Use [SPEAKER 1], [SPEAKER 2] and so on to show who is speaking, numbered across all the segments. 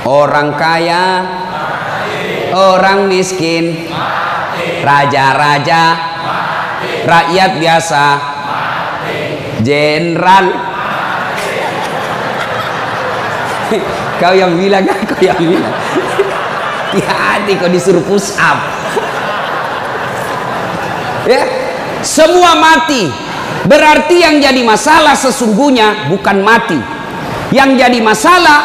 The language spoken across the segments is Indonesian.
[SPEAKER 1] orang kaya, orang miskin, raja-raja, rakyat biasa, jenderal. Kau yang bilang, kau yang bilang. Hati-hati kau disuruh push up. Ya, semua mati. Berarti yang jadi masalah sesungguhnya bukan mati. Yang jadi masalah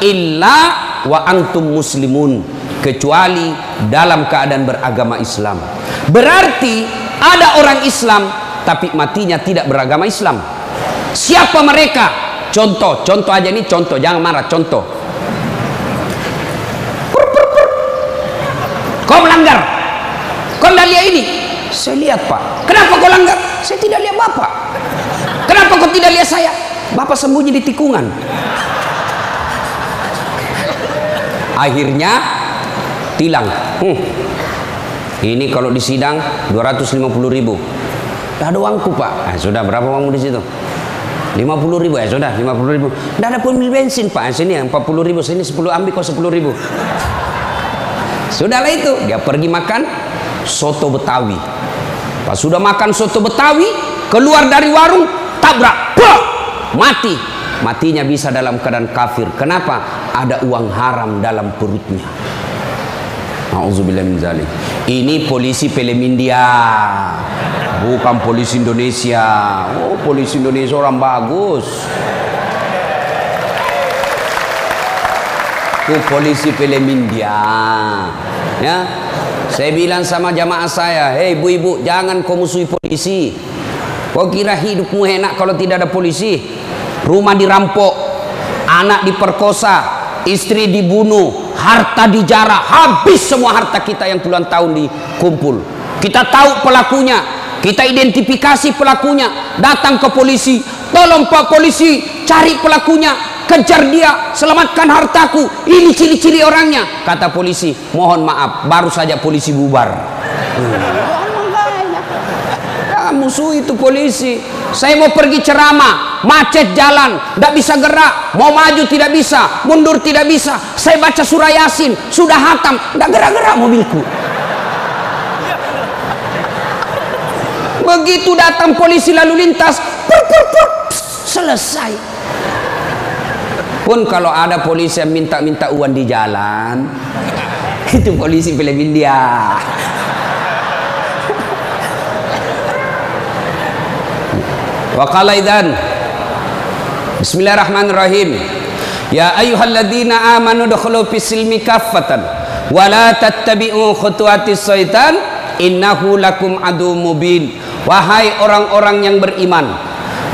[SPEAKER 1] illa wa antum muslimun, kecuali dalam keadaan beragama Islam. Berarti ada orang Islam tapi matinya tidak beragama Islam. Siapa mereka? Contoh aja ini, contoh, jangan marah, contoh. Kau melanggar, kau tidak lihat ini. Saya lihat, Pak. Kenapa kau langgar? Saya tidak lihat Bapak. Kenapa kau tidak lihat saya? Bapak sembunyi di tikungan. Akhirnya tilang. Ini kalau di sidang 250.000. Tidak ada uangku, Pak. Sudah, berapa uangmu di situ? 50.000. Ya sudah, 50.000. Tidak ada pun bensin, Pak. Sini 40.000. Sini 10, ambil kau 10.000. Sudahlah itu. Dia pergi makan soto Betawi. Pas sudah makan soto Betawi, keluar dari warung, tabrak, bah! Mati. Matinya bisa dalam keadaan kafir. Kenapa? Ada uang haram dalam perutnya. Nauzubillah min dzalik. Ini polisi film India, bukan polisi Indonesia. Oh, polisi Indonesia orang bagus. Itu polisi film India. Ya, saya bilang sama jamaah saya, hei ibu-ibu, jangan kau musuhi polisi. Kau kira hidupmu enak kalau tidak ada polisi? Rumah dirampok, anak diperkosa, istri dibunuh, harta dijarah, habis semua harta kita yang puluhan tahun dikumpul. Kita tahu pelakunya, kita identifikasi pelakunya, datang ke polisi, tolong Pak polisi, cari pelakunya, kejar dia, selamatkan hartaku, ini ciri-ciri orangnya. Kata polisi, mohon maaf, baru saja polisi bubar. Musuh itu polisi. Saya mau pergi ceramah, macet jalan, tidak bisa gerak, mau maju tidak bisa, mundur tidak bisa. Saya baca surah Yasin, sudah hatam, tidak gerak-gerak mobilku. Begitu datang polisi lalu lintas, selesai. Pun kalau ada polisi yang minta-minta uang di jalan, itu polisi film India. Wa qala idzan Bismillahirrahmanirrahim. Ya ayyuhalladzina amanu dukhulu fis-silmi kaffatan wa la tattabi'u khutuwatis syaitan innahu lakum adu mubin. Wahai orang-orang yang beriman,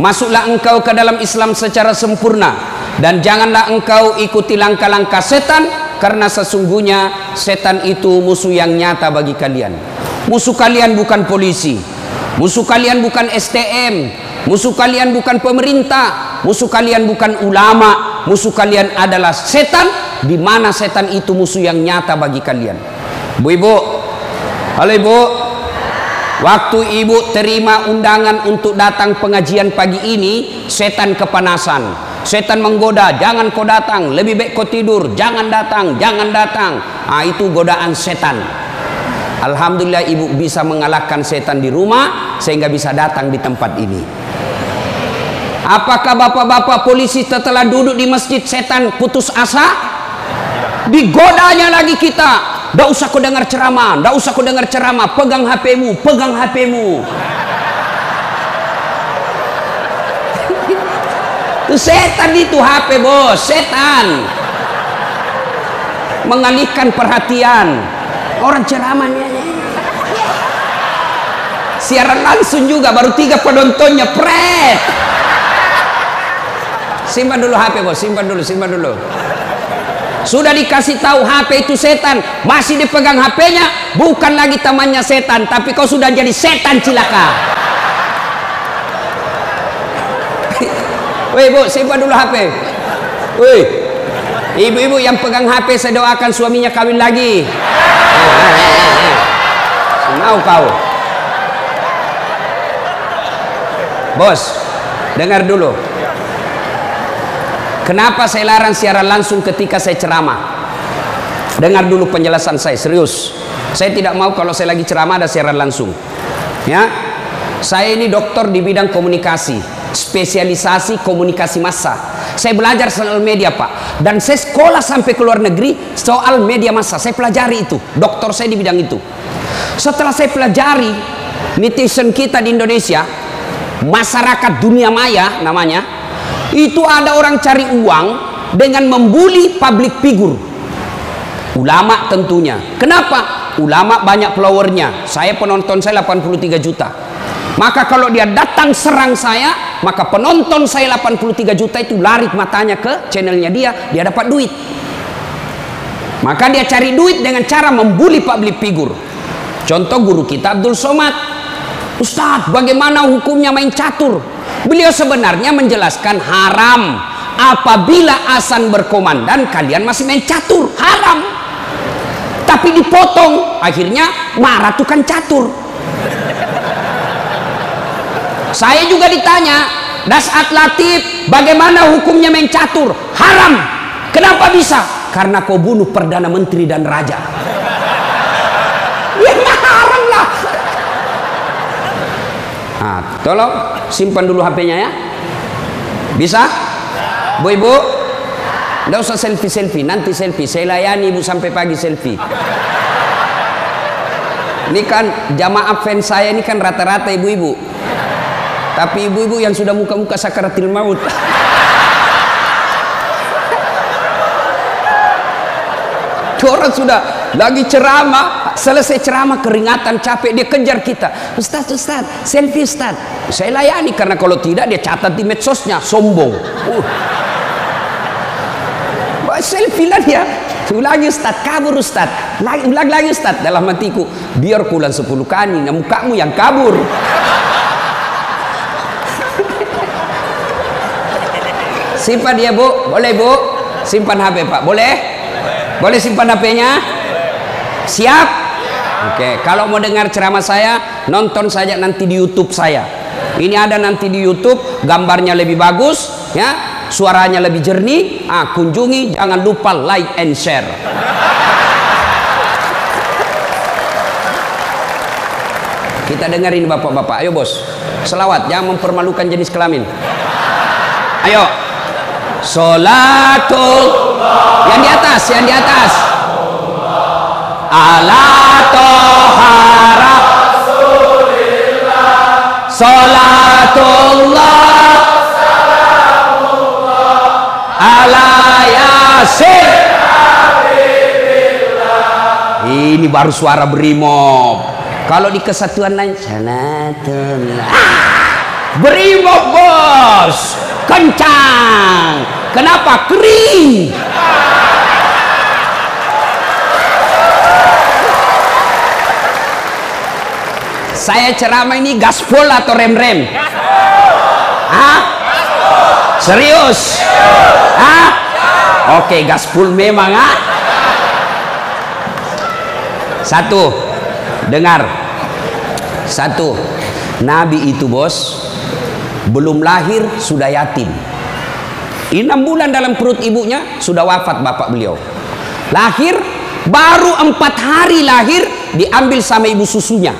[SPEAKER 1] masuklah engkau ke dalam Islam secara sempurna dan janganlah engkau ikuti langkah-langkah setan, karena sesungguhnya setan itu musuh yang nyata bagi kalian. Musuh kalian bukan polisi, musuh kalian bukan STM, musuh kalian bukan pemerintah, musuh kalian bukan ulama, musuh kalian adalah setan, di mana setan itu musuh yang nyata bagi kalian. Bu-ibu, halo ibu, waktu ibu terima undangan untuk datang pengajian pagi ini, setan kepanasan. Setan menggoda, jangan kau datang, lebih baik kau tidur, jangan datang, jangan datang. Itu godaan setan. Alhamdulillah ibu bisa mengalahkan setan di rumah sehingga bisa datang di tempat ini. Apakah bapak-bapak polisi setelah duduk di masjid setan putus asa? Digodanya lagi kita. Tidak usah kau dengar ceramah, tidak usah kau dengar ceramah, pegang HP-mu, pegang HP-mu. Itu setan, itu HP bos, setan mengalihkan perhatian orang ceramahnya. Siaran langsung juga baru 3 penontonnya, pret. Simpan dulu HP bos, simpan dulu, simpan dulu. Sudah dikasih tahu HP itu setan, masih dipegang HP-nya, bukan lagi temannya setan, tapi kau sudah jadi setan cilaka. Woi bu, simpan dulu HP. Woi, ibu-ibu yang pegang HP, saya doakan suaminya kawin lagi. Mau kau? Bos, dengar dulu. Kenapa saya larang siaran langsung ketika saya ceramah? Dengar dulu penjelasan saya, serius. Saya tidak mau kalau saya lagi ceramah ada siaran langsung. Ya, saya ini dokter di bidang komunikasi, spesialisasi komunikasi massa. Saya belajar soal media, Pak, dan saya sekolah sampai ke luar negeri soal media massa. Saya pelajari itu, dokter saya di bidang itu. Setelah saya pelajari, netizen kita di Indonesia, masyarakat dunia maya namanya, itu ada orang cari uang dengan membuli public figure. Ulama tentunya. Kenapa? Ulama banyak followernya. Saya penonton saya 83 juta. Maka kalau dia datang serang saya, maka penonton saya 83 juta itu lari matanya ke channelnya dia dapat duit. Maka dia cari duit dengan cara membuli public figure. Contoh guru kita Abdul Somad. Ustadz, bagaimana hukumnya main catur? Beliau sebenarnya menjelaskan haram apabila azan berkomandan kalian masih main catur, haram. Tapi dipotong, akhirnya marah tukang catur. Saya juga ditanya, Dasat Latif, bagaimana hukumnya main catur? Haram. Kenapa bisa? Karena kau bunuh Perdana Menteri dan Raja. Ya haram lah. Nah, tolong simpan dulu HP-nya ya. Bisa? Bu, ibu, nggak usah selfie-selfie, nanti selfie. Saya layani ibu sampai pagi selfie. Ini kan jamaah fans saya ini kan rata-rata ibu-ibu. Tapi ibu-ibu yang sudah muka-muka sakaratil maut. Orang sudah lagi ceramah, selesai ceramah keringatan, capek, dia kejar kita. Ustaz, selfie Ustaz. Saya layani karena kalau tidak dia catat di medsosnya, sombong. Selfie lah dia. Ulangi Ustaz, kabur Ustaz. Ulang lagi Ustaz. Dalam hatiku, biar kulan 10 kali, mukamu yang kabur. Simpan dia Bu, boleh Bu? Simpan HP Pak, boleh? Boleh simpan HP-nya? Siap? Oke, kalau mau dengar ceramah saya, nonton saja nanti di YouTube saya. Ini ada nanti di YouTube, gambarnya lebih bagus, ya, suaranya lebih jernih. Kunjungi, jangan lupa like and share. Kita dengerin bapak-bapak, ayo bos. Selawat, jangan mempermalukan jenis kelamin. Ayo. Sholatul yang di atas, ala tohara sholatullah ala yasin. Ini baru suara brimob. Kalau di kesatuan lain sholatullah, brimob bos, kencang. Kenapa? Kering. Saya ceramah ini gaspol atau rem-rem? Hah? Serius? Hah? Oke, gaspol memang. Satu, dengar. Satu, Nabi itu bos belum lahir sudah yatim. 6 bulan dalam perut ibunya sudah wafat bapak beliau. Lahir baru 4 hari lahir diambil sama ibu susunya.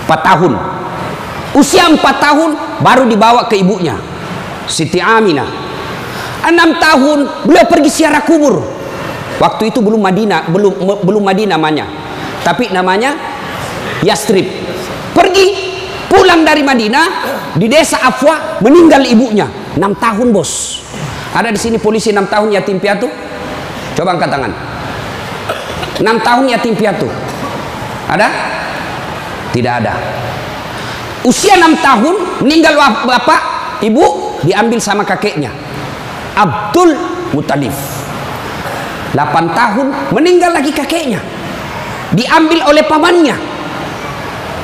[SPEAKER 1] 4 tahun. Usia 4 tahun baru dibawa ke ibunya, Siti Aminah. 6 tahun beliau pergi ziarah kubur. Waktu itu belum Madinah, belum Madinah namanya, tapi namanya Yastrib. Pergi pulang dari Madinah, di desa Afwa meninggal ibunya. 6 tahun bos. Ada di sini polisi 6 tahun yatim piatu? Coba angkat tangan. 6 tahun yatim piatu. Ada? Tidak ada. Usia 6 tahun meninggal bapak, ibu diambil sama kakeknya, Abdul Muttalib. 8 tahun meninggal lagi kakeknya, diambil oleh pamannya.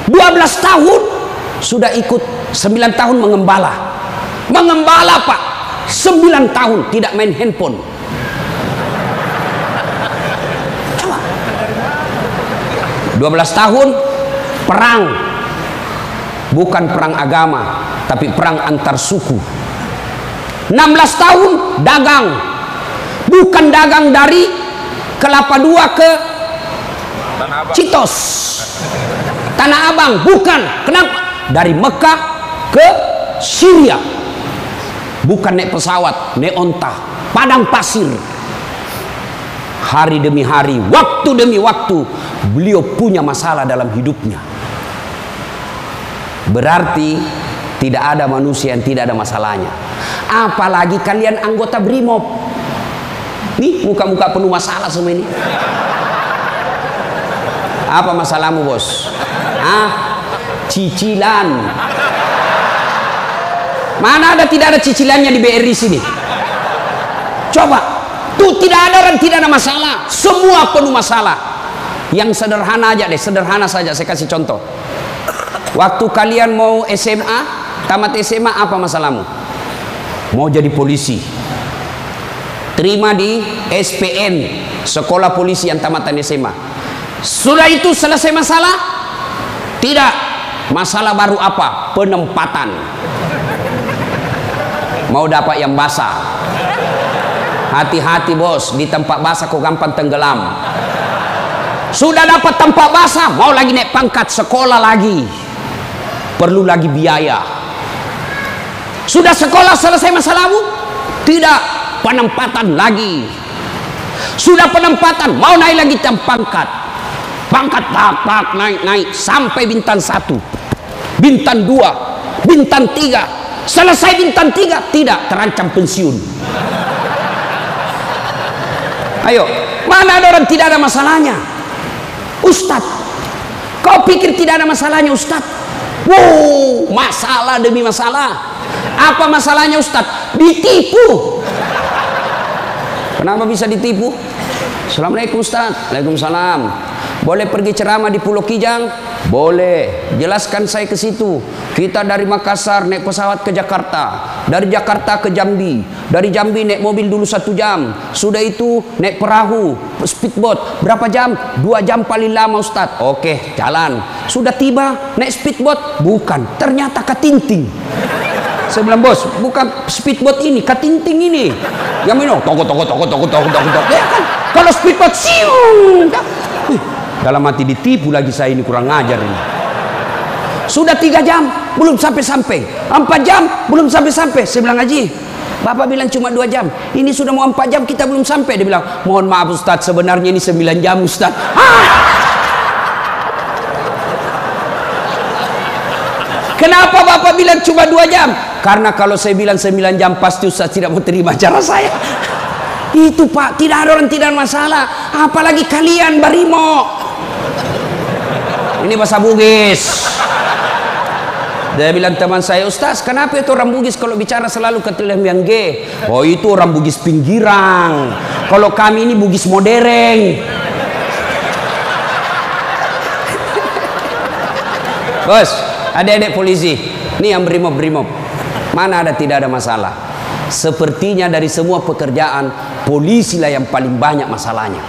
[SPEAKER 1] 12 tahun sudah ikut, 9 tahun mengembala. Mengembala Pak, 9 tahun tidak main handphone. Coba. 12 tahun perang. Bukan perang agama, tapi perang antar suku. 16 tahun dagang. Bukan dagang dari Kelapa II ke Citos, Tanah Abang, bukan. Kenapa? Dari Mekah ke Syria. Bukan naik pesawat, naik onta, padang pasir. Hari demi hari, waktu demi waktu, beliau punya masalah dalam hidupnya. Berarti tidak ada manusia yang tidak ada masalahnya. Apalagi kalian anggota BRIMOB. Nih muka-muka penuh masalah semua ini. Apa masalahmu, bos? Cicilan. Mana ada tidak ada cicilannya di BRI sini? Coba, tuh tidak ada orang tidak ada masalah. Semua penuh masalah. Yang sederhana aja deh, sederhana saja. Saya kasih contoh. Waktu kalian mau SMA, tamat SMA, apa masalahmu? Mau jadi polisi. Terima di SPN, sekolah polisi yang tamatan SMA. Sudah itu selesai masalah? Tidak. Masalah baru apa? Penempatan. Mau dapat yang basah. Hati-hati bos, di tempat basah kok gampang tenggelam. Sudah dapat tempat basah, mau lagi naik pangkat, sekolah lagi. Perlu lagi biaya. Sudah sekolah selesai masalahmu? Tidak. Penempatan lagi. Sudah penempatan, mau naik lagi pangkat. Pangkat tak naik sampai bintang 1, bintang 2, bintang 3. Selesai bintang 3, tidak, terancam pensiun. Ayo, mana ada orang tidak ada masalahnya? Ustadz, kau pikir tidak ada masalahnya Ustadz? Wow, masalah demi masalah. Apa masalahnya Ustadz? Ditipu. Kenapa bisa ditipu? Assalamualaikum Ustaz. Waalaikumsalam. Boleh pergi ceramah di Pulau Kijang? Boleh. Jelaskan saya ke situ. Kita dari Makassar naik pesawat ke Jakarta, dari Jakarta ke Jambi, dari Jambi naik mobil dulu 1 jam. Sudah itu naik perahu, speedboat. Berapa jam? 2 jam paling lama Ustaz. Oke, jalan. Sudah tiba naik speedboat? Bukan. Ternyata katinting. Saya bilang, bos, bukan speedboat ini, katinting ini. Yang minum, toko. Ya kan? Kalau speedboat, siung. Dalam hati ditipu lagi saya ini, kurang ngajar ini. Sudah 3 jam, belum sampai-sampai. 4 jam, belum sampai-sampai. Saya bilang, Haji, Bapak bilang cuma 2 jam. Ini sudah mau 4 jam, kita belum sampai. Dia bilang, mohon maaf Ustaz, sebenarnya ini 9 jam Ustaz. Kenapa Bapak bilang cuma 2 jam? Karena kalau saya bilang 9 jam pasti Ustaz tidak mau terima cara saya. Itu Pak, tidak ada orang tidak masalah. Apalagi kalian Barimo. Ini bahasa Bugis. Dia bilang teman saya, Ustaz, kenapa itu orang Bugis kalau bicara selalu ke yang G? Oh itu orang Bugis pinggiran. Kalau kami ini Bugis modern. Bos, adik-adik polisi, ini yang brimob. Mana ada tidak ada masalah? Sepertinya dari semua pekerjaan, polisi lah yang paling banyak masalahnya.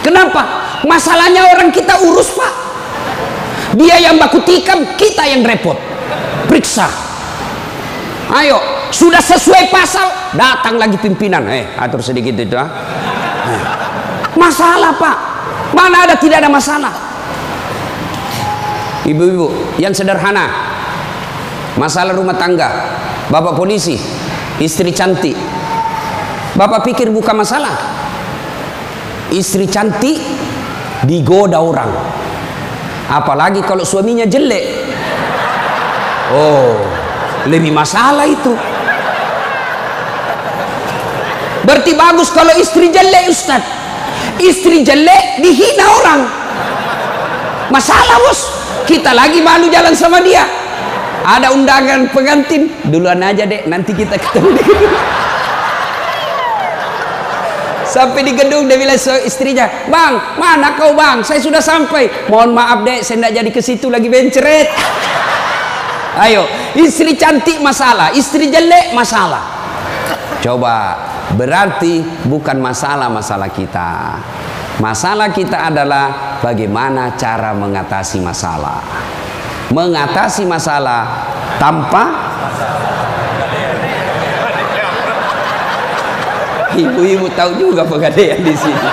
[SPEAKER 1] Kenapa? Masalahnya orang kita urus Pak. Dia yang baku tikam, kita yang repot. Periksa. Ayo, sudah sesuai pasal, datang lagi pimpinan. Atur sedikit itu. Masalah Pak. Mana ada tidak ada masalah? Ibu-ibu yang sederhana, masalah rumah tangga, bapak polisi, istri cantik, bapak pikir bukan masalah? Istri cantik digoda orang, apalagi kalau suaminya jelek. Oh, lebih masalah itu. Berarti bagus kalau istri jelek Ustaz. Istri jelek dihina orang, masalah bos. Kita lagi malu jalan sama dia. Ada undangan pengantin, duluan aja dek, nanti kita ketemu di gedung. Sampai di gedung dia bilang istrinya, Bang, mana kau Bang? Saya sudah sampai. Mohon maaf dek, saya tidak jadi ke situ, lagi benceret. Ayo, istri cantik masalah, istri jelek masalah. Coba, berarti bukan masalah kita. Masalah kita adalah bagaimana cara mengatasi masalah. Mengatasi masalah tanpa Ibu-ibu tahu juga pegadaian di sini.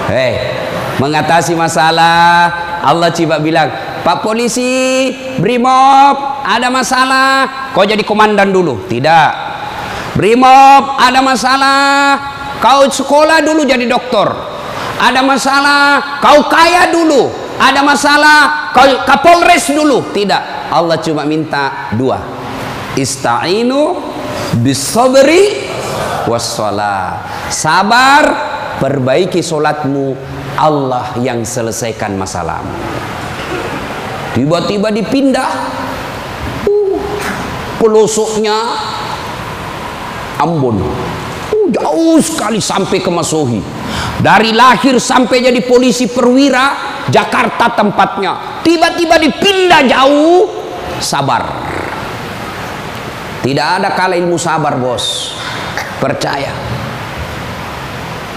[SPEAKER 1] Hei, mengatasi masalah, Allah coba bilang, Pak polisi, Brimob, ada masalah, kau jadi komandan dulu. Tidak. Brimob, ada masalah, kau sekolah dulu jadi doktor. Ada masalah, kau kaya dulu. Ada masalah, kau Kapolres dulu. Tidak. Allah cuma minta dua. Ista'inu bis-sabri was-shalah. Sabar, perbaiki solatmu, Allah yang selesaikan masalahmu. Tiba-tiba dipindah pelosoknya Ambon, jauh sekali sampai ke Masohi. Dari lahir sampai jadi polisi perwira, Jakarta tempatnya, tiba-tiba dipindah jauh. Sabar. Tidak ada kalah ilmu sabar, bos. Percaya.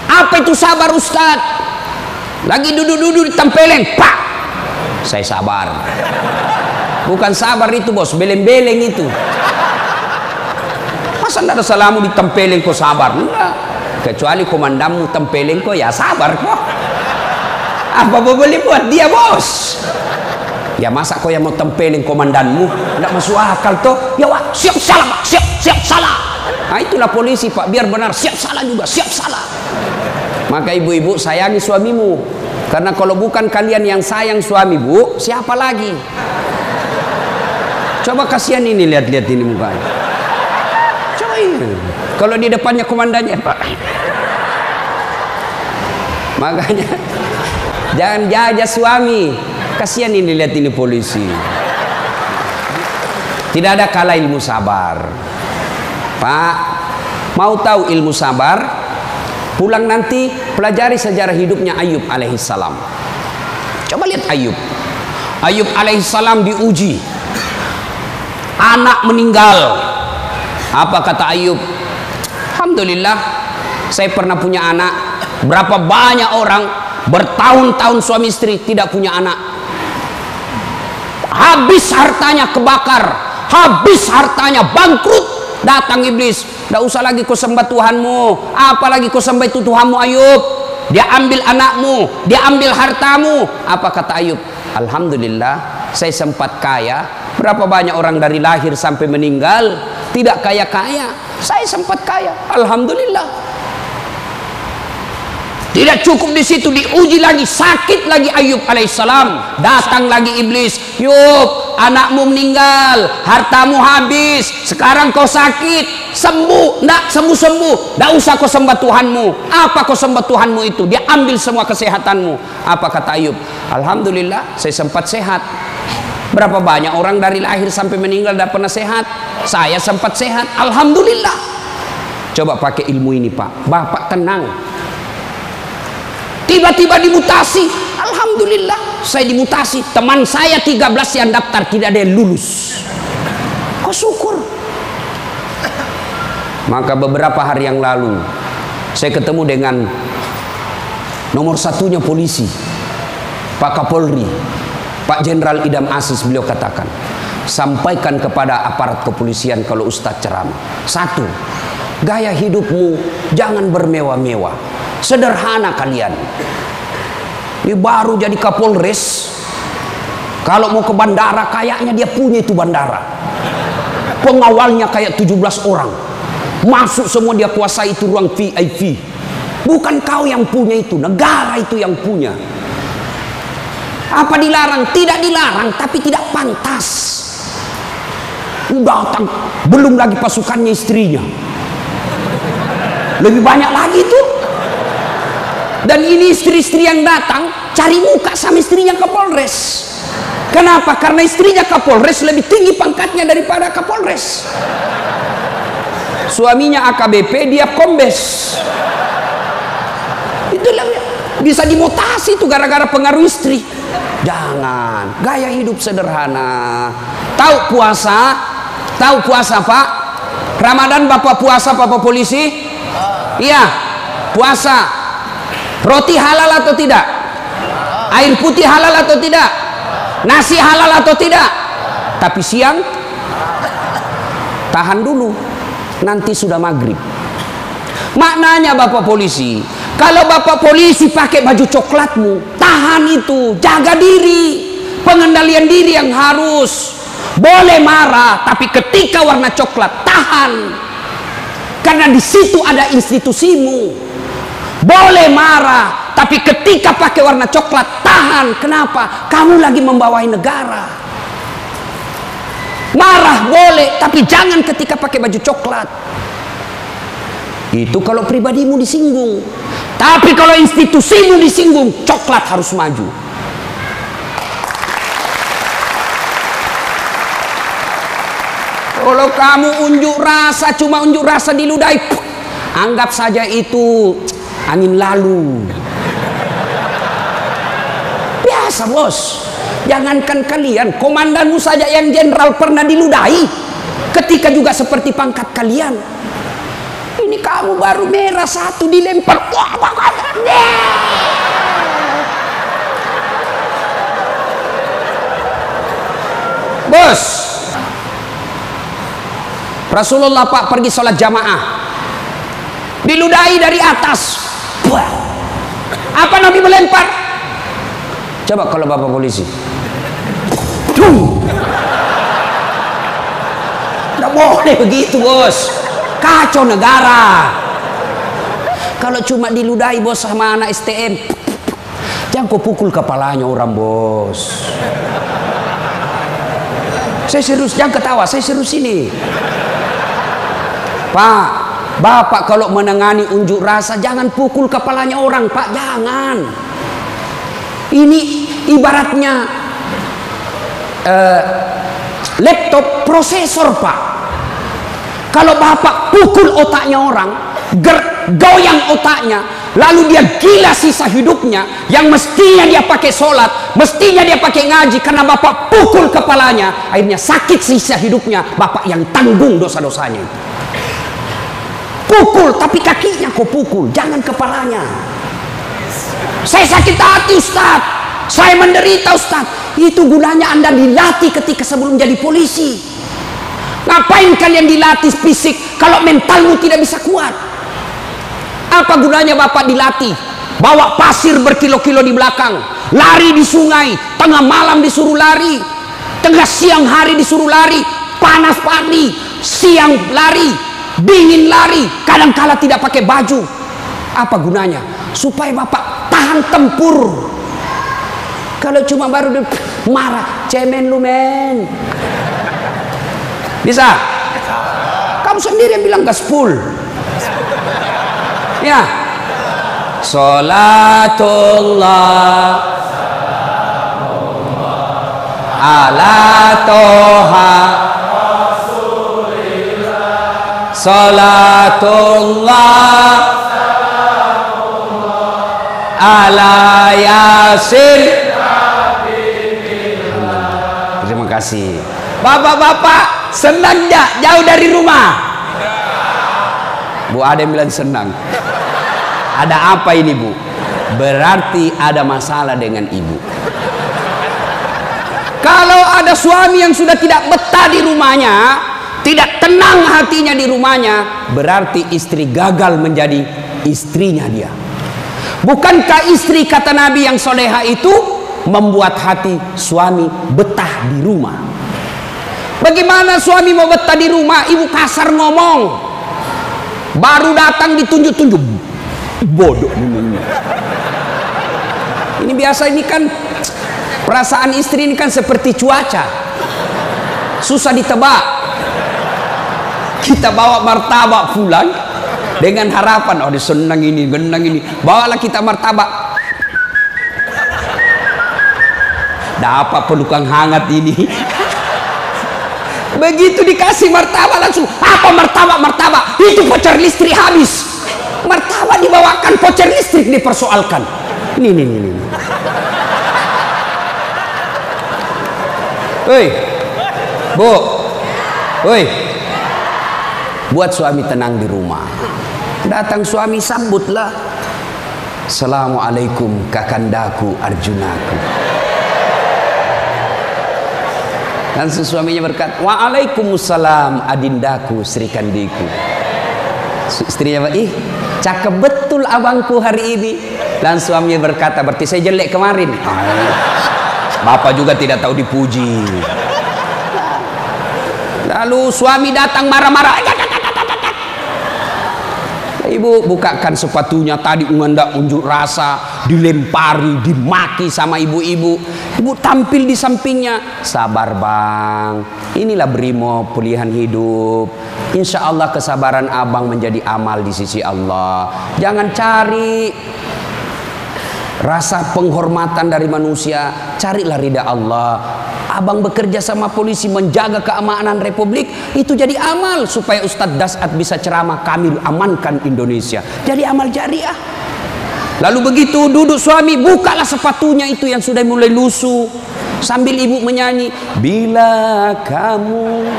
[SPEAKER 1] Apa itu sabar, Ustaz? Lagi duduk-duduk ditempelin, pak, saya sabar. Bukan sabar itu, bos, beleng-beleng itu. Masa tidak ada salamu ditempelin kok sabar? Enggak. Kecuali komandanmu tempelin kok, ya sabar kok. Apa boleh buat dia, bos? Ya masa kau yang mau tempelin komandanmu? Tidak masuk akal toh. Ya wah, siap salah, pak, siap salah. Nah itulah polisi, pak, biar benar, siap salah juga, siap salah. Maka ibu-ibu sayangi suamimu, karena kalau bukan kalian yang sayang suami, bu, siapa lagi? Coba kasihan ini, lihat-lihat ini mukanya. Coba ini, kalau di depannya komandannya, pak. Makanya jangan jajah suami, kasihan ini, lihat ini polisi. Tidak ada kalah ilmu sabar, pak. Mau tahu ilmu sabar? Pulang nanti pelajari sejarah hidupnya Ayub alaihissalam. Coba lihat Ayub. Ayub alaihissalam diuji, anak meninggal. Apa kata Ayub? Alhamdulillah, saya pernah punya anak. Berapa banyak orang bertahun-tahun suami istri tidak punya anak. Habis hartanya kebakar, habis hartanya bangkrut. Datang iblis, tidak usah lagi kau sembah Tuhanmu, apalagi kau sembah itu Tuhanmu Ayub. Dia ambil anakmu, dia ambil hartamu. Apa kata Ayub? Alhamdulillah, saya sempat kaya. Berapa banyak orang dari lahir sampai meninggal tidak kaya-kaya, saya sempat kaya. Alhamdulillah. Tidak cukup di situ, diuji lagi, sakit lagi Ayub alaihissalam. Datang lagi iblis, Yub, anakmu meninggal, hartamu habis, sekarang kau sakit, sembuh, ndak sembuh-sembuh, ndak usah kau sembah Tuhanmu. Apa kau sembah Tuhanmu itu? Dia ambil semua kesehatanmu. Apa kata Ayub? Alhamdulillah, saya sempat sehat. Berapa banyak orang dari lahir sampai meninggal tidak pernah sehat? Saya sempat sehat, alhamdulillah. Coba pakai ilmu ini, pak, bapak tenang. Tiba-tiba dimutasi, alhamdulillah, saya dimutasi. Teman saya 13 yang daftar tidak ada yang lulus. Kok syukur? Maka beberapa hari yang lalu saya ketemu dengan nomor satunya polisi, Pak Kapolri, Pak Jenderal Idam Aziz. Beliau katakan, sampaikan kepada aparat kepolisian kalau Ustadz ceramah. Satu, gaya hidupmu jangan bermewah-mewah, sederhana kalian. Ini baru jadi Kapolres, kalau mau ke bandara kayaknya dia punya itu bandara. Pengawalnya kayak 17 orang. Masuk semua dia kuasai itu ruang VIP. Bukan kau yang punya itu, negara itu yang punya. Apa dilarang? Tidak dilarang, tapi tidak pantas. Datang, belum lagi pasukannya istrinya. Lebih banyak lagi tuh. Dan ini istri-istri yang datang cari muka sama istrinya Kapolres. Kenapa? Karena istrinya Kapolres lebih tinggi pangkatnya daripada Kapolres. Suaminya AKBP, dia kombes. Itulah bisa dimutasi itu gara-gara pengaruh istri. Jangan, gaya hidup sederhana. Tahu puasa? Tahu puasa, Pak? Ramadan Bapak puasa, Bapak polisi? Iya, puasa. Roti halal atau tidak? Air putih halal atau tidak? Nasi halal atau tidak? Tapi siang tahan dulu. nanti sudah maghrib. Maknanya Bapak polisi, kalau Bapak polisi pakai baju coklatmu, tahan itu, jaga diri, pengendalian diri yang harus. Boleh marah, tapi ketika warna coklat, tahan, karena di situ ada institusimu. Boleh marah, tapi ketika pakai warna coklat, tahan. Kenapa? Kamu lagi membawai negara. Marah boleh, tapi jangan ketika pakai baju coklat. Itu kalau pribadimu disinggung. Tapi kalau institusimu disinggung, coklat harus maju. Kalau kamu unjuk rasa, cuma unjuk rasa diludahi, anggap saja itu angin lalu. Biasa bos. Jangankan kalian, komandanmu saja yang jenderal pernah diludahi. Ketika juga seperti pangkat kalian. Ini kamu baru merah satu dilempar. Bos, Rasulullah Pak pergi sholat jamaah, diludahi dari atas. Apa Nabi melempar? Coba kalau Bapak polisi, tidak boleh begitu bos, kacau negara. Kalau cuma diludahi bos sama anak STM, jangan kau pukul kepalanya orang bos. Saya serius, jangan ketawa, saya serius ini. Pak, Bapak kalau menangani unjuk rasa jangan pukul kepalanya orang, Pak, jangan. Ini ibaratnya laptop prosesor, Pak. Kalau Bapak pukul otaknya orang, goyang otaknya, lalu dia gila sisa hidupnya, yang mestinya dia pakai sholat, mestinya dia pakai ngaji, karena Bapak pukul kepalanya, akhirnya sakit sisa hidupnya, Bapak yang tanggung dosa-dosanya itu. Pukul, tapi kakinya kau pukul, jangan kepalanya. Saya sakit hati Ustaz, saya menderita Ustaz. Itu gunanya Anda dilatih ketika sebelum jadi polisi. Ngapain kalian dilatih fisik kalau mentalmu tidak bisa kuat? Apa gunanya Bapak dilatih? Bawa pasir berkilo-kilo di belakang, lari di sungai, tengah malam disuruh lari, tengah siang hari disuruh lari, panas pagi, siang lari, dingin lari, kadang-kala tidak pakai baju. Apa gunanya? Supaya Bapak tahan tempur. Kalau cuma baru marah, cemen lu men. Bisa? Kamu sendiri yang bilang gaspul. Ya. Salatullah ala toha salatullah ala yasin. Terima kasih. Bapak-bapak senang gak jauh dari rumah? Bu ada yang bilang senang. Ada apa ini Bu? Berarti ada masalah dengan ibu. Kalau ada suami yang sudah tidak betah di rumahnya, tidak tenang hatinya di rumahnya, berarti istri gagal menjadi istrinya dia. Bukankah istri kata Nabi yang soleha itu membuat hati suami betah di rumah? Bagaimana suami mau betah di rumah? Ibu kasar ngomong, baru datang ditunjuk-tunjuk, bodoh ini. Ini biasa, ini kan perasaan istri ini kan seperti cuaca, susah ditebak. Kita bawa martabak pulang dengan harapan, oh disenang ini, genang ini, bawalah kita martabak, dapat pelukan hangat ini. Begitu dikasih martabak langsung, apa martabak itu voucher listrik habis. Martabak dibawakan, voucher listrik dipersoalkan. Nih. Hei, Bu, hei, buat suami tenang di rumah. Datang suami sambutlah, Assalamualaikum kakandaku Arjunaku. Dan suaminya berkata, Waalaikumsalam adindaku Sri Kandiku. Istrinya, ih cakep betul abangku hari ini. Dan suaminya berkata, berarti saya jelek kemarin. Bapak juga tidak tahu dipuji. Lalu suami datang marah-marah. Ibu bukakan sepatunya, tadi mengendak unjuk rasa, dilempari, dimaki sama ibu-ibu. Ibu tampil di sampingnya, sabar bang, inilah brimob pilihan hidup. Insya Allah kesabaran abang menjadi amal di sisi Allah. Jangan cari rasa penghormatan dari manusia, carilah ridha Allah. Abang bekerja sama polisi menjaga keamanan Republik, itu jadi amal supaya Ustadz Dasat bisa ceramah, kami amankan Indonesia. Jadi amal jariah. Lalu begitu duduk suami, bukalah sepatunya itu yang sudah mulai lusuh, sambil ibu menyanyi, bila kamu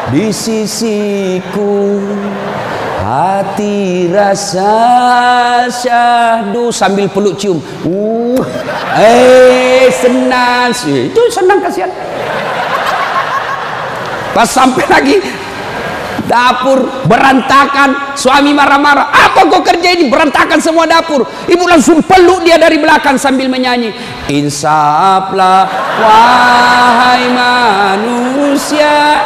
[SPEAKER 1] di sisiku, hati rasa syahdu, sambil peluk cium. Senang. Itu senang, kasihan. Pas sampai lagi dapur berantakan, suami marah-marah, apa kau kerja ini, berantakan semua dapur. Ibu langsung peluk dia dari belakang sambil menyanyi, insaflah wahai manusia.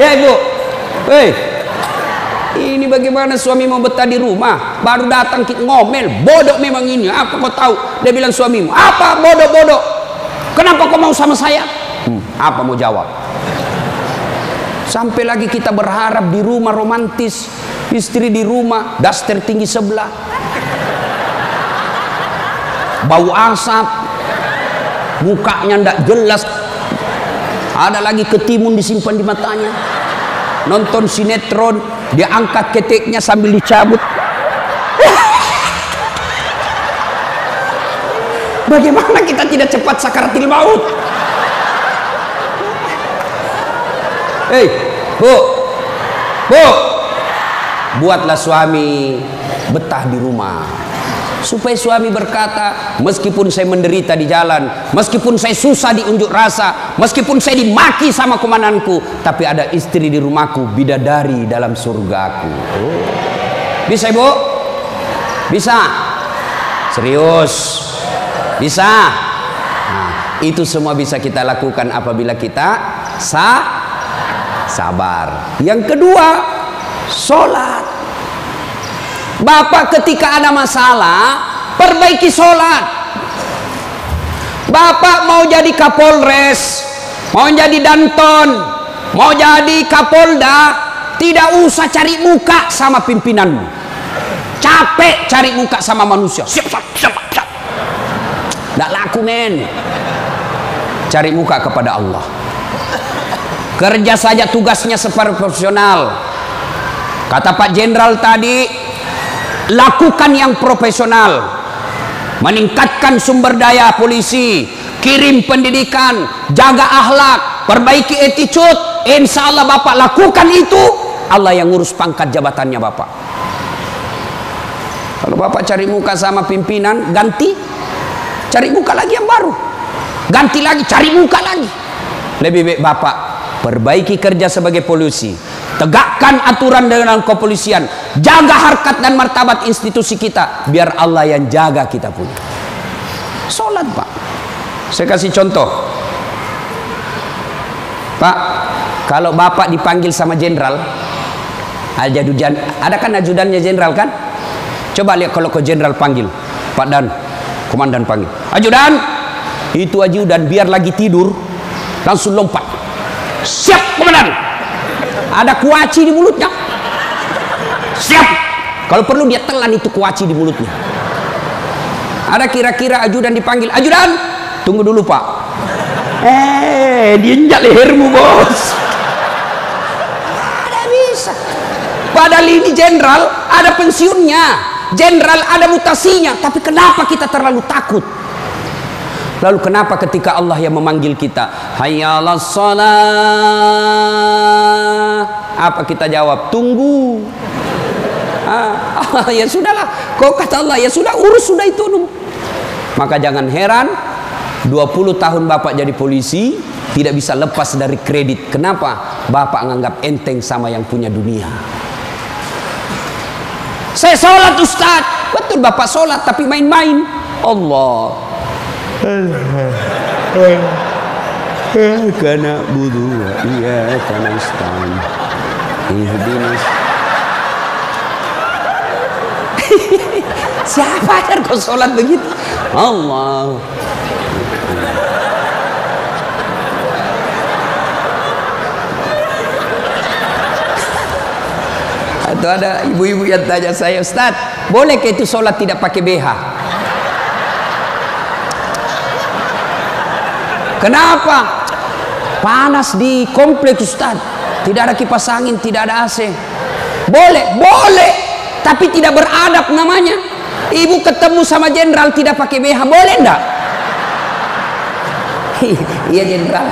[SPEAKER 1] Ya ibu, ini bagaimana suami mau betah di rumah, baru datang ngomel, bodoh memang ini, apa kau tahu? Dia bilang suamimu, apa bodoh-bodoh? Kenapa kau mau sama saya? Apa mau jawab? Sampai lagi kita berharap di rumah romantis, istri di rumah, daster tinggi sebelah, bau asap, mukanya ndak jelas, ada lagi ketimun disimpan di matanya. Nonton sinetron, dia angkat keteknya sambil dicabut. Bagaimana kita tidak cepat sakaratil maut? Hei, bu, buatlah suami betah di rumah, supaya suami berkata, meskipun saya menderita di jalan, meskipun saya susah di unjuk rasa, meskipun saya dimaki sama komandanku, tapi ada istri di rumahku, bidadari dalam surgaku. Bisa ibu? Bisa? Serius? Bisa? Nah, itu semua bisa kita lakukan apabila kita sabar. Yang kedua, sholat. Bapak ketika ada masalah, perbaiki sholat. Bapak mau jadi Kapolres, mau jadi Danton, mau jadi Kapolda, tidak usah cari muka sama pimpinanmu. Capek cari muka sama manusia. Siap. Nggak laku men. Cari muka kepada Allah. Kerja saja tugasnya seperti profesional. Kata Pak Jenderal tadi, lakukan yang profesional, meningkatkan sumber daya polisi, kirim pendidikan, jaga akhlak, perbaiki attitude. Insya Allah Bapak lakukan itu, Allah yang ngurus pangkat jabatannya Bapak. Kalau Bapak cari muka sama pimpinan, ganti, cari muka lagi yang baru, ganti lagi, cari muka lagi. Lebih baik Bapak perbaiki kerja sebagai polisi, tegakkan aturan dengan kepolisian, jaga harkat dan martabat institusi kita, biar Allah yang jaga kita punya. Sholat Pak. Saya kasih contoh Pak, kalau Bapak dipanggil sama jenderal, ada kan ajudannya jenderal kan? Coba lihat kalau ke jenderal panggil, Pak Dan, komandan panggil, ajudan, itu ajudan biar lagi tidur langsung lompat, siap komandan. Ada kuaci di mulutnya, siap. Kalau perlu dia telan itu kuaci di mulutnya. Ada kira-kira ajudan dipanggil, ajudan, tunggu dulu Pak. Diinjak lehermu bos. Ada bisa. Padahal ini jenderal ada pensiunnya, jenderal ada mutasinya, tapi kenapa kita terlalu takut? Lalu kenapa ketika Allah yang memanggil kita, hayya 'alas shalah, apa kita jawab? Tunggu. Ya sudahlah, kok kata Allah, ya sudah, urus sudah itu. Maka jangan heran 20 tahun Bapak jadi polisi, tidak bisa lepas dari kredit. Kenapa? Bapak nganggap enteng sama yang punya dunia. Saya sholat Ustaz. Betul Bapak sholat tapi main-main. Allah. Karena budu, iya karena istan. Siapa yang kau sholat begitu? Allah. Atau ada ibu-ibu yang tanya saya, Ustaz, boleh ke itu sholat tidak pakai BH? Kenapa? Panas di kompleks Ustaz, tidak ada kipas angin, tidak ada AC. Boleh, boleh, tapi tidak beradab namanya. Ibu ketemu sama jenderal tidak pakai BH, boleh enggak? Iya jenderal.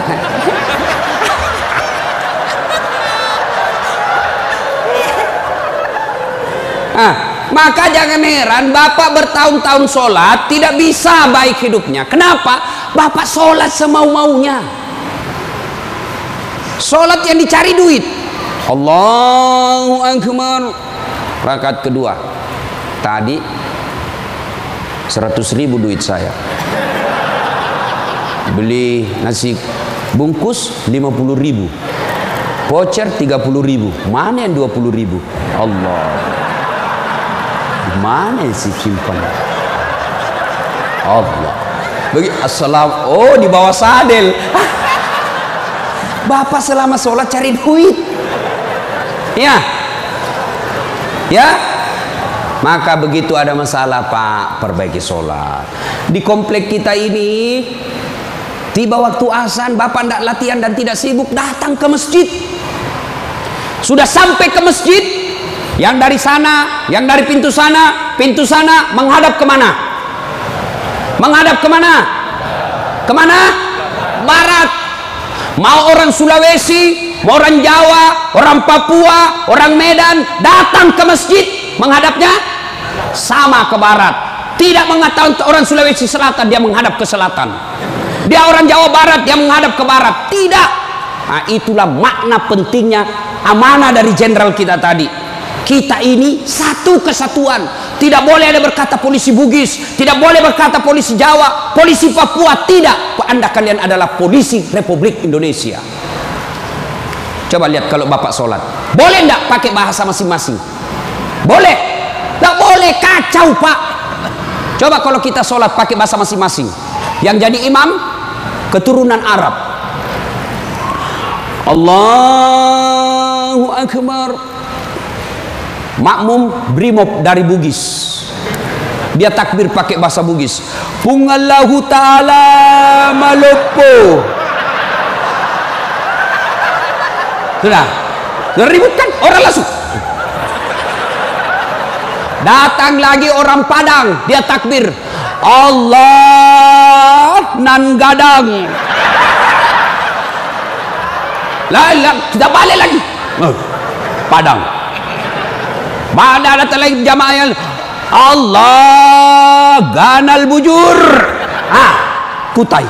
[SPEAKER 1] Maka jangan heran Bapak bertahun-tahun sholat tidak bisa baik hidupnya. Kenapa? Bapak sholat semau-maunya. Sholat yang dicari duit. Allahu Akbar. Rakaat kedua. Tadi 100.000 duit saya. Beli nasi bungkus 50.000. Voucher 30.000. Mana yang 20.000? Allah. Mana sih simpan? Allah. Bagi assalam. Oh, di bawah sadel. Bapak selama sholat cari duit. Ya. Ya. Maka begitu ada masalah Pak, perbaiki sholat. Di komplek kita ini, tiba waktu azan, Bapak tidak latihan dan tidak sibuk, datang ke masjid. Sudah sampai ke masjid, yang dari sana, yang dari pintu sana menghadap kemana? Menghadap kemana? Kemana? Barat. Mau orang Sulawesi, mau orang Jawa, orang Papua, orang Medan, datang ke masjid, menghadapnya sama ke barat. Tidak mengatakan orang Sulawesi Selatan dia menghadap ke selatan, dia orang Jawa Barat dia menghadap ke barat. Tidak. Nah, itulah makna pentingnya amanah dari jenderal kita tadi. Kita ini satu kesatuan. Tidak boleh ada berkata polisi Bugis, tidak boleh berkata polisi Jawa, polisi Papua. Tidak. Anda kalian adalah polisi Republik Indonesia. Coba lihat kalau Bapak sholat, boleh enggak pakai bahasa masing-masing? Boleh? Enggak boleh, kacau Pak. Coba kalau kita sholat pakai bahasa masing-masing. Yang jadi imam keturunan Arab. Allahu Akbar. Makmum brimob dari Bugis, dia takbir pakai bahasa Bugis. Pungallahu ta'ala malopo. Sudah ribut kan orang langsung. Datang lagi orang Padang, dia takbir Allah nan gadang. Lah kita balik lagi Padang. Mana datang lagi jamaah yang Allah ganal bujur. Kutai.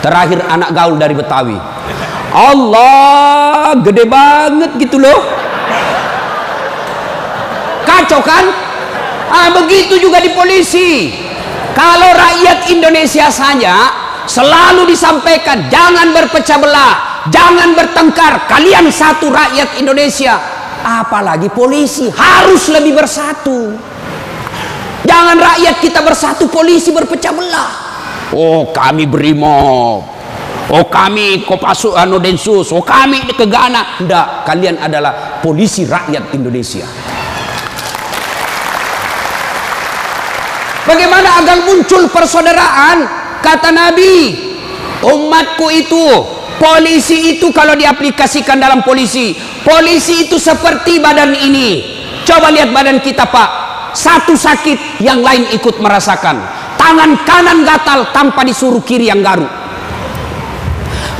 [SPEAKER 1] Terakhir anak gaul dari Betawi. Allah gede banget gitu loh. Kacau kan? Begitu juga di polisi. Kalau rakyat Indonesia saja selalu disampaikan jangan berpecah belah, jangan bertengkar, kalian satu rakyat Indonesia. Apalagi polisi harus lebih bersatu. Jangan rakyat kita bersatu, polisi berpecah belah. Oh kami brimob, oh kami Kopassus Densus, oh kami Kegana. Enggak, kalian adalah polisi rakyat Indonesia. Bagaimana agar muncul persaudaraan? Kata Nabi, umatku itu, polisi itu kalau diaplikasikan dalam polisi itu seperti badan ini. Coba lihat badan kita Pak, satu sakit yang lain ikut merasakan. Tangan kanan gatal tanpa disuruh kiri yang garuk,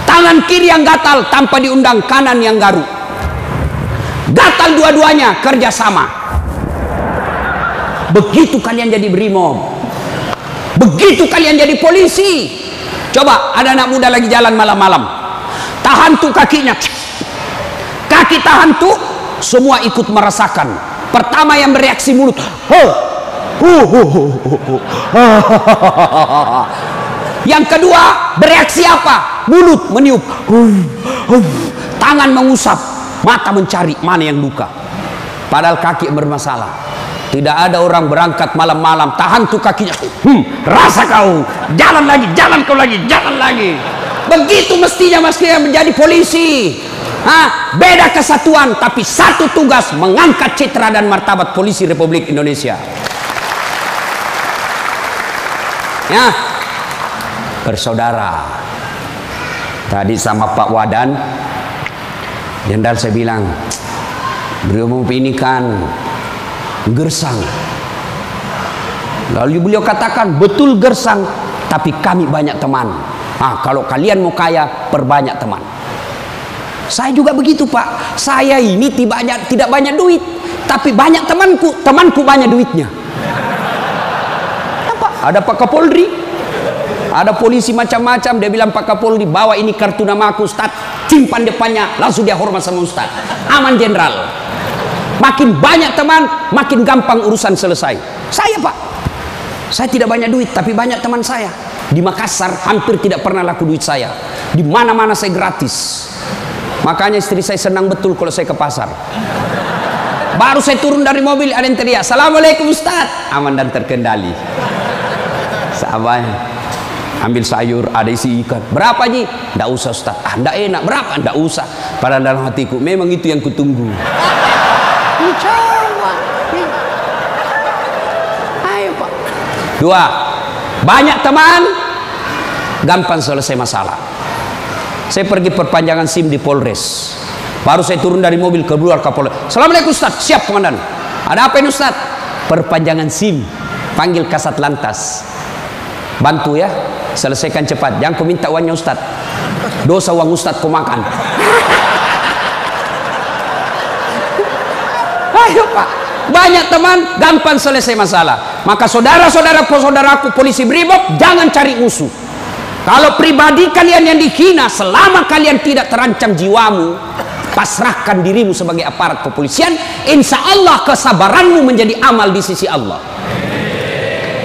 [SPEAKER 1] tangan kiri yang gatal tanpa diundang kanan yang garuk. Gatal dua-duanya kerjasama. Begitu kalian jadi brimob, begitu kalian jadi polisi. Coba ada anak muda lagi jalan malam-malam, tahan tuh kakinya, kaki tahan tuh, semua ikut merasakan. Pertama yang bereaksi mulut, yang kedua bereaksi apa? Mulut meniup, tangan mengusap, mata mencari mana yang luka. Padahal kaki bermasalah. Tidak ada orang berangkat malam-malam tahan tuh kakinya, rasa kau, jalan lagi, jalan kau lagi, jalan lagi. Begitu mestinya menjadi polisi. Beda kesatuan tapi satu tugas, mengangkat citra dan martabat polisi Republik Indonesia. Ya, bersaudara. Tadi sama Pak Wadan, Jenderal saya bilang, beliau mengopinikan gersang. Lalu beliau katakan, betul gersang, tapi kami banyak teman. Kalau kalian mau kaya, perbanyak teman. Saya juga begitu, Pak. Saya ini tidak banyak duit, tapi banyak temanku. Temanku banyak duitnya. Apa? Ada Pak Kapolri, ada polisi macam-macam. Dia bilang, Pak Kapolri, bawa ini kartu nama aku, Ustaz. Simpan depannya, langsung dia hormat sama Ustaz. Aman, Jenderal. Makin banyak teman, makin gampang urusan selesai. Saya, Pak, saya tidak banyak duit, tapi banyak teman saya. Di Makassar hampir tidak pernah laku duit saya. Di mana-mana saya gratis. Makanya istri saya senang betul kalau saya ke pasar. Baru saya turun dari mobil, ada yang teriak, Assalamualaikum Ustaz. Aman dan terkendali. Sahabatnya ambil sayur, ada isi ikan. Berapa Ji? Nggak usah Ustaz. Nggak enak. Berapa? Nggak usah. Padahal dalam hatiku, memang itu yang kutunggu. Ayo Pak. Dua, banyak teman, gampang selesai masalah. Saya pergi perpanjangan SIM di Polres. Baru saya turun dari mobil, keluar Kapolres. Assalamualaikum Ustaz. Siap Komandan. Ada apa ini Ustaz? Perpanjangan SIM. Panggil Kasat Lantas. Bantu ya, selesaikan cepat. Jangan kau minta uangnya Ustaz. Dosa uang Ustaz kau makan. Ayo Pak, banyak teman, gampang selesai masalah. Maka saudara-saudaraku polisi Brimob, jangan cari musuh. Kalau pribadi kalian yang dihina, selama kalian tidak terancam jiwamu, pasrahkan dirimu sebagai aparat kepolisian. Insya Allah kesabaranmu menjadi amal di sisi Allah.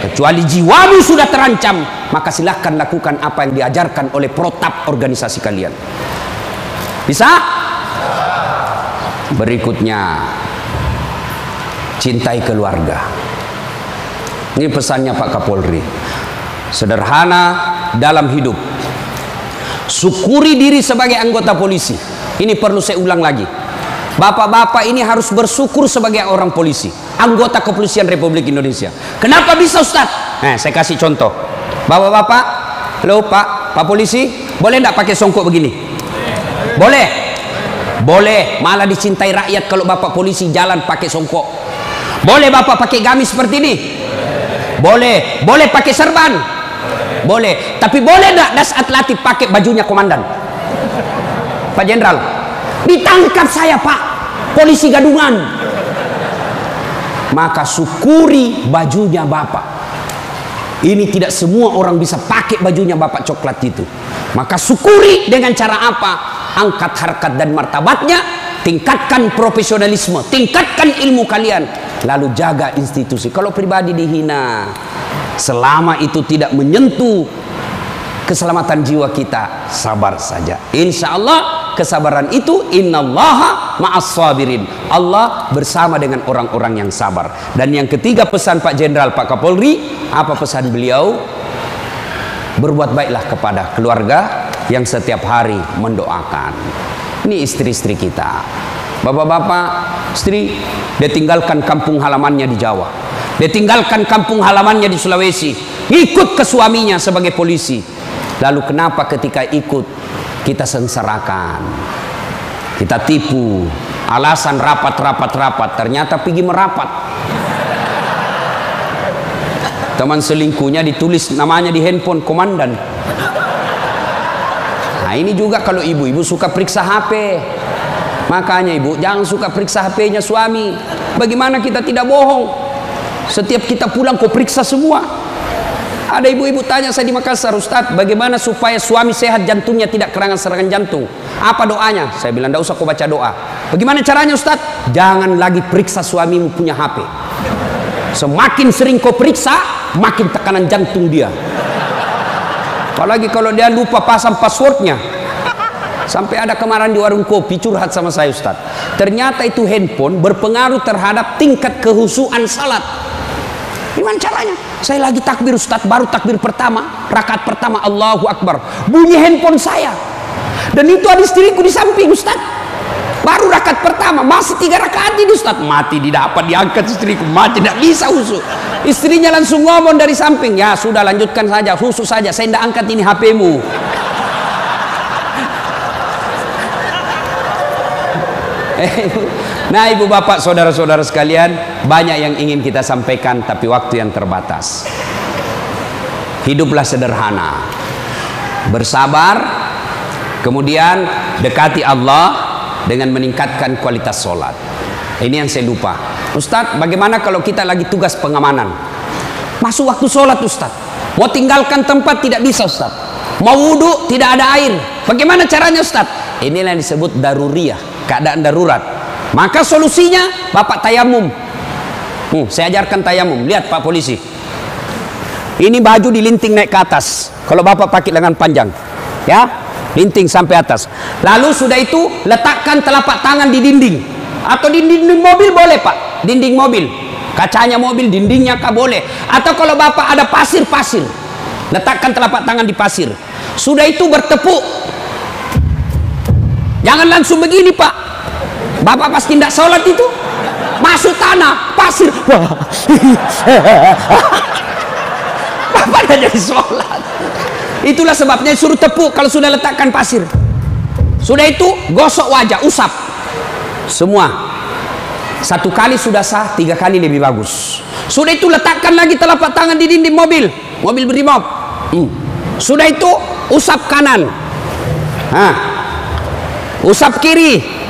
[SPEAKER 1] Kecuali jiwamu sudah terancam, maka silahkan lakukan apa yang diajarkan oleh protap organisasi kalian. Bisa? Berikutnya, cintai keluarga. Ini pesannya Pak Kapolri. Sederhana dalam hidup. Syukuri diri sebagai anggota polisi. Ini perlu saya ulang lagi. Bapak-bapak ini harus bersyukur sebagai orang polisi, anggota kepolisian Republik Indonesia. Kenapa bisa Ustaz? Saya kasih contoh. Bapak-bapak, halo Pak polisi, boleh enggak pakai songkok begini? Boleh. Boleh, malah dicintai rakyat kalau Bapak polisi jalan pakai songkok. Boleh Bapak pakai gamis seperti ini? Boleh. Boleh pakai serban? Boleh. Tapi boleh enggak Dasat Latif pakai bajunya komandan? Pak Jenderal, ditangkap saya Pak, polisi gadungan. Maka syukuri bajunya Bapak. Ini tidak semua orang bisa pakai bajunya Bapak coklat itu. Maka syukuri dengan cara apa? Angkat harkat dan martabatnya, tingkatkan profesionalisme, tingkatkan ilmu kalian, lalu jaga institusi. Kalau pribadi dihina, selama itu tidak menyentuh keselamatan jiwa kita, sabar saja. Insya Allah kesabaran itu, innallaha ma'as sabirin. Allah bersama dengan orang-orang yang sabar. Dan yang ketiga pesan Pak Jenderal, Pak Kapolri, apa pesan beliau? Berbuat baiklah kepada keluarga yang setiap hari mendoakan. Ini istri-istri kita. Bapak-bapak, istri, dia tinggalkan kampung halamannya di Jawa. Dia tinggalkan kampung halamannya di Sulawesi. Ikut ke suaminya sebagai polisi. Lalu kenapa ketika ikut kita sengsarakan, kita tipu, alasan rapat, ternyata pergi merapat. Teman selingkuhnya ditulis namanya di handphone komandan. Nah ini juga kalau ibu-ibu suka periksa HP. Makanya ibu jangan suka periksa HP-nya suami. Bagaimana kita tidak bohong? Setiap kita pulang kau periksa semua. Ada ibu-ibu tanya saya di Makassar, Ustadz, bagaimana supaya suami sehat jantungnya tidak serangan jantung? Apa doanya? Saya bilang, tidak usah kau baca doa. Bagaimana caranya Ustadz? Jangan lagi periksa suamimu punya HP. Semakin sering kau periksa, makin tekanan jantung dia. Apalagi kalau dia lupa pasang passwordnya. Sampai ada kemarin di warung kopi curhat sama saya, Ustadz. Ternyata itu handphone berpengaruh terhadap tingkat kehusuan salat. Gimana caranya? Saya lagi takbir, Ustadz, baru takbir pertama, rakaat pertama, Allahu Akbar, bunyi handphone saya. Dan itu ada istriku di samping, Ustadz. Baru rakaat pertama, masih 3 rakaat ini, Ustadz. Mati didapat, diangkat istriku, mati, tidak bisa husu. Istrinya langsung ngomong dari samping, ya sudah lanjutkan saja, husu saja, saya tidak angkat ini HP-mu. Nah, ibu bapak, saudara-saudara sekalian, banyak yang ingin kita sampaikan, tapi waktu yang terbatas. Hiduplah sederhana, bersabar, kemudian dekati Allah dengan meningkatkan kualitas sholat. Ini yang saya lupa, Ustadz, bagaimana kalau kita lagi tugas pengamanan, masuk waktu sholat, Ustadz, mau tinggalkan tempat tidak bisa, Ustadz, mau wudhu tidak ada air, bagaimana caranya, Ustadz? Inilah yang disebut daruriyah, keadaan darurat. Maka solusinya bapak tayamum. Saya ajarkan tayamum. Lihat Pak Polisi, ini baju dilinting naik ke atas. Kalau bapak pakai lengan panjang, ya, linting sampai atas. Lalu sudah itu letakkan telapak tangan di dinding, atau di dinding mobil boleh, Pak. Dinding mobil, kacanya mobil, dindingnya kah boleh. Atau kalau bapak ada pasir, letakkan telapak tangan di pasir. Sudah itu bertepuk. Jangan langsung begini, Pak. Bapak pasti tidak sholat itu, masuk tanah, pasir, bapak tidak jadi sholat. Itulah sebabnya suruh tepuk kalau sudah letakkan pasir. Sudah itu gosok wajah, usap semua. 1 kali sudah sah, 3 kali lebih bagus. Sudah itu letakkan lagi telapak tangan di dinding mobil berimob. Sudah itu usap kanan, usap kiri.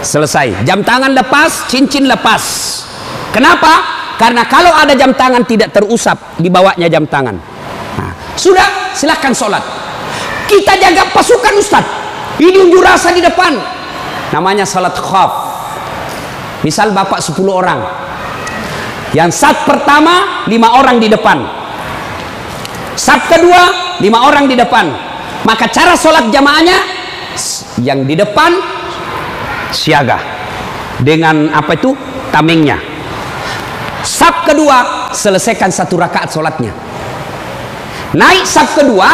[SPEAKER 1] Selesai. Jam tangan lepas, cincin lepas. Kenapa? Karena kalau ada jam tangan tidak terusap, dibawanya jam tangan. Sudah, silahkan sholat. Kita jaga pasukan, Ustaz. Ini unjuk rasa di depan. Namanya salat khaf. Misal bapak 10 orang. Yang saf pertama 5 orang di depan. Saf kedua 5 orang di depan. Maka cara sholat jamaahnya, yang di depan siaga dengan apa itu tamengnya. Saf kedua selesaikan 1 rakaat sholatnya. Naik saf kedua,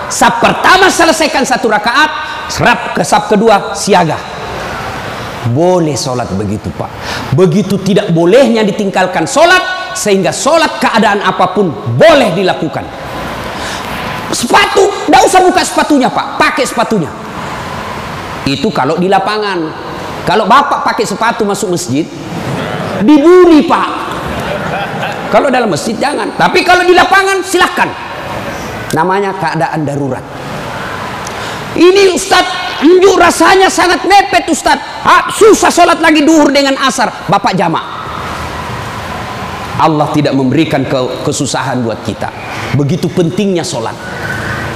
[SPEAKER 1] saf pertama selesaikan 1 rakaat, serap ke saf kedua siaga. Boleh sholat begitu, Pak. Begitu tidak bolehnya ditinggalkan sholat, sehingga sholat keadaan apapun boleh dilakukan. Sepatu, tidak usah buka sepatunya, Pak, pakai sepatunya. Itu kalau di lapangan. Kalau bapak pakai sepatu masuk masjid, dibully, Pak. Kalau dalam masjid jangan, tapi kalau di lapangan silahkan. Namanya keadaan darurat. Ini Ustadz, unjuk rasanya sangat mepet, Ustadz. Susah sholat lagi duhur dengan asar, bapak jamak. Allah tidak memberikan kesusahan buat kita. Begitu pentingnya sholat,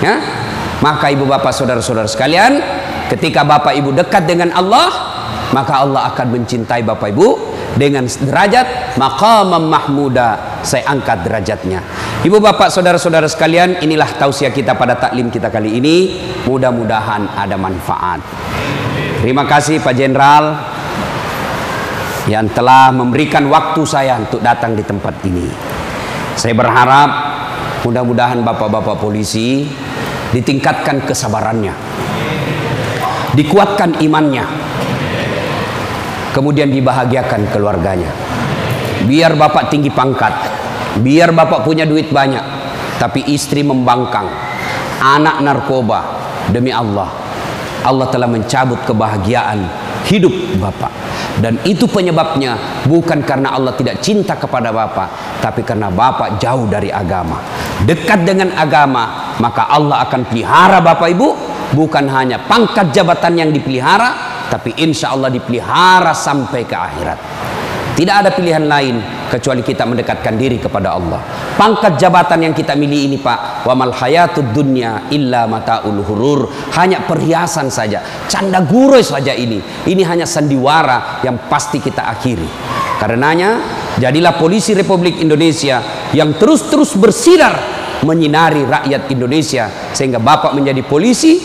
[SPEAKER 1] ya? Maka ibu bapak, saudara-saudara sekalian, ketika bapak ibu dekat dengan Allah, maka Allah akan mencintai bapak ibu dengan derajat maqamam mahmuda. Saya angkat derajatnya. Ibu bapak, saudara-saudara sekalian, inilah tausiah kita pada taklim kita kali ini. Mudah-mudahan ada manfaat. Terima kasih Pak Jenderal yang telah memberikan waktu saya untuk datang di tempat ini. Saya berharap mudah-mudahan bapak-bapak polisi ditingkatkan kesabarannya, dikuatkan imannya, kemudian dibahagiakan keluarganya. Biar bapak tinggi pangkat, biar bapak punya duit banyak, tapi istri membangkang, anak narkoba, demi Allah, Allah telah mencabut kebahagiaan hidup bapak. Dan itu penyebabnya bukan karena Allah tidak cinta kepada bapak, tapi karena bapak jauh dari agama. Dekat dengan agama, maka Allah akan pelihara bapak ibu. Bukan hanya pangkat jabatan yang dipelihara, tapi insya Allah dipelihara sampai ke akhirat. Tidak ada pilihan lain kecuali kita mendekatkan diri kepada Allah. Pangkat jabatan yang kita miliki ini, Pak, wa mal hayatud dunya illa mataul hurur, hanya perhiasan saja, canda gurau saja ini hanya sandiwara yang pasti kita akhiri. Karenanya jadilah polisi Republik Indonesia yang terus bersinar menyinari rakyat Indonesia, sehingga Bapak menjadi polisi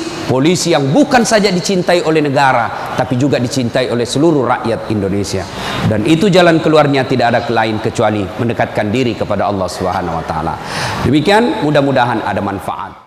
[SPEAKER 1] yang bukan saja dicintai oleh negara, tapi juga dicintai oleh seluruh rakyat Indonesia. Dan itu jalan keluarnya tidak ada lain kecuali mendekatkan diri kepada Allah Subhanahu wa taala. Demikian, mudah-mudahan ada manfaat.